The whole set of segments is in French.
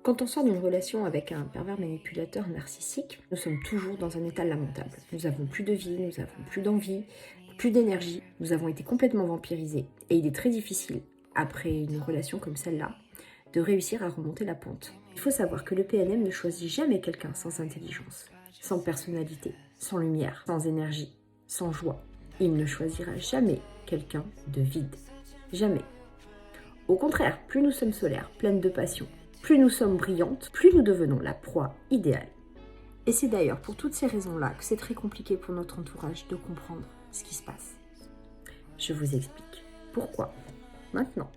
Quand on sort d'une relation avec un pervers manipulateur narcissique, nous sommes toujours dans un état lamentable. Nous avons plus de vie, nous avons plus d'envie, plus d'énergie, nous avons été complètement vampirisés. Et il est très difficile, après une relation comme celle-là, de réussir à remonter la pente. Il faut savoir que le PNM ne choisit jamais quelqu'un sans intelligence, sans personnalité, sans lumière, sans énergie, sans joie. Il ne choisira jamais quelqu'un de vide. Jamais. Au contraire, plus nous sommes solaires, pleines de passion, plus nous sommes brillantes, plus nous devenons la proie idéale. Et c'est d'ailleurs pour toutes ces raisons-là que c'est très compliqué pour notre entourage de comprendre ce qui se passe. Je vous explique pourquoi maintenant.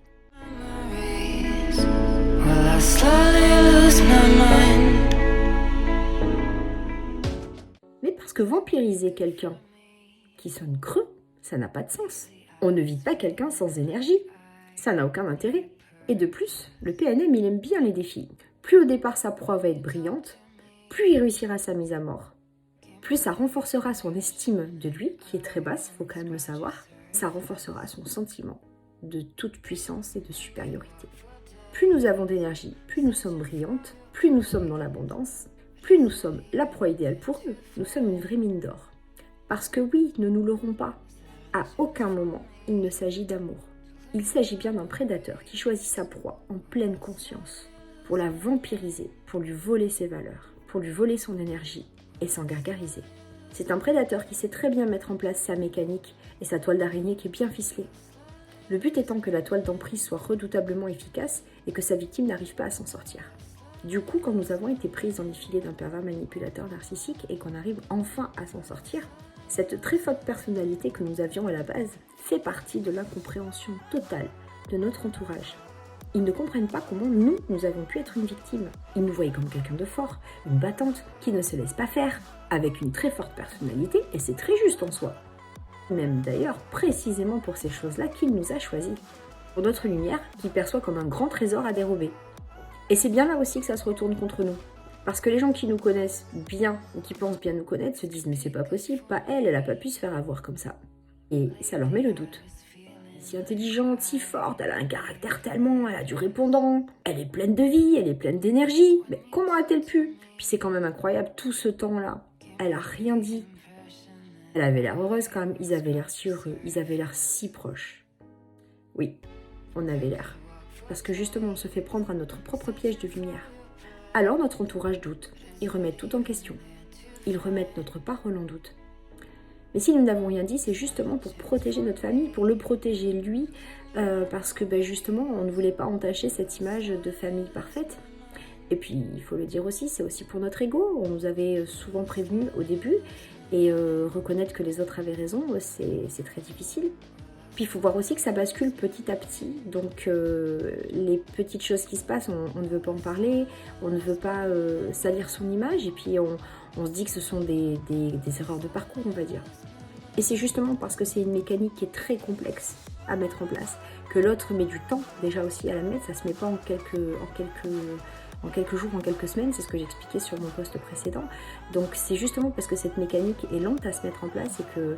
Mais parce que vampiriser quelqu'un qui sonne creux, ça n'a pas de sens. On ne vide pas quelqu'un sans énergie. Ça n'a aucun intérêt. Et de plus, le PNM, il aime bien les défis. Plus au départ sa proie va être brillante, plus il réussira sa mise à mort. Plus ça renforcera son estime de lui, qui est très basse, il faut quand même le savoir. Ça renforcera son sentiment de toute puissance et de supériorité. Plus nous avons d'énergie, plus nous sommes brillantes, plus nous sommes dans l'abondance, plus nous sommes la proie idéale pour eux. Nous sommes une vraie mine d'or. Parce que oui, ne nous leurrons pas. À aucun moment, il ne s'agit d'amour. Il s'agit bien d'un prédateur qui choisit sa proie en pleine conscience pour la vampiriser, pour lui voler ses valeurs, pour lui voler son énergie et s'en gargariser. C'est un prédateur qui sait très bien mettre en place sa mécanique et sa toile d'araignée qui est bien ficelée. Le but étant que la toile d'emprise soit redoutablement efficace et que sa victime n'arrive pas à s'en sortir. Du coup, quand nous avons été prises dans les filets d'un pervers manipulateur narcissique et qu'on arrive enfin à s'en sortir, cette très forte personnalité que nous avions à la base fait partie de l'incompréhension totale de notre entourage. Ils ne comprennent pas comment nous avons pu être une victime. Ils nous voyaient comme quelqu'un de fort, une battante, qui ne se laisse pas faire, avec une très forte personnalité, et c'est très juste en soi. Même d'ailleurs, précisément pour ces choses-là qu'il nous a choisis. Pour notre lumière, qu'il perçoit comme un grand trésor à dérober. Et c'est bien là aussi que ça se retourne contre nous. Parce que les gens qui nous connaissent bien, ou qui pensent bien nous connaître, se disent « mais c'est pas possible, pas elle, elle a pas pu se faire avoir comme ça ». Et ça leur met le doute. Si intelligente, si forte, elle a un caractère tellement, elle a du répondant, elle est pleine de vie, elle est pleine d'énergie, mais comment a-t-elle pu? Puis c'est quand même incroyable, tout ce temps-là, elle a rien dit. Elle avait l'air heureuse quand même, ils avaient l'air si heureux, ils avaient l'air si proches. Oui, on avait l'air. Parce que justement, on se fait prendre à notre propre piège de lumière. Alors notre entourage doute, ils remettent tout en question. Ils remettent notre parole en doute. Mais si nous n'avons rien dit, c'est justement pour protéger notre famille, pour le protéger lui, parce que justement, on ne voulait pas entacher cette image de famille parfaite. Et puis, il faut le dire aussi, c'est aussi pour notre ego. On nous avait souvent prévenus au début, et reconnaître que les autres avaient raison, c'est très difficile. Puis il faut voir aussi que ça bascule petit à petit, donc les petites choses qui se passent, on ne veut pas en parler, on ne veut pas salir son image, et puis on se dit que ce sont des erreurs de parcours, on va dire. Et c'est justement parce que c'est une mécanique qui est très complexe à mettre en place, que l'autre met du temps déjà aussi à la mettre, ça se met pas en quelques jours, en quelques semaines, c'est ce que j'expliquais sur mon post précédent. Donc c'est justement parce que cette mécanique est lente à se mettre en place et que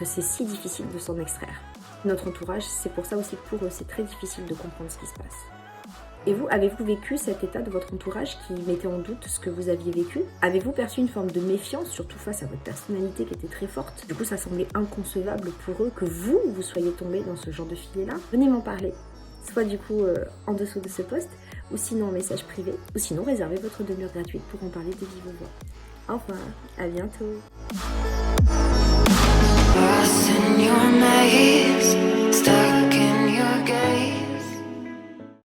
c'est si difficile de s'en extraire. Notre entourage, c'est pour ça aussi que pour eux, c'est très difficile de comprendre ce qui se passe. Et vous, avez-vous vécu cet état de votre entourage qui mettait en doute ce que vous aviez vécu? Avez-vous perçu une forme de méfiance, surtout face à votre personnalité qui était très forte? Du coup, ça semblait inconcevable pour eux que vous soyez tombé dans ce genre de filet-là. Venez m'en parler, soit du coup en dessous de ce post, ou sinon en message privé, ou sinon réservez votre demi-heure gratuite pour en parler de vive voix. Au revoir, à bientôt.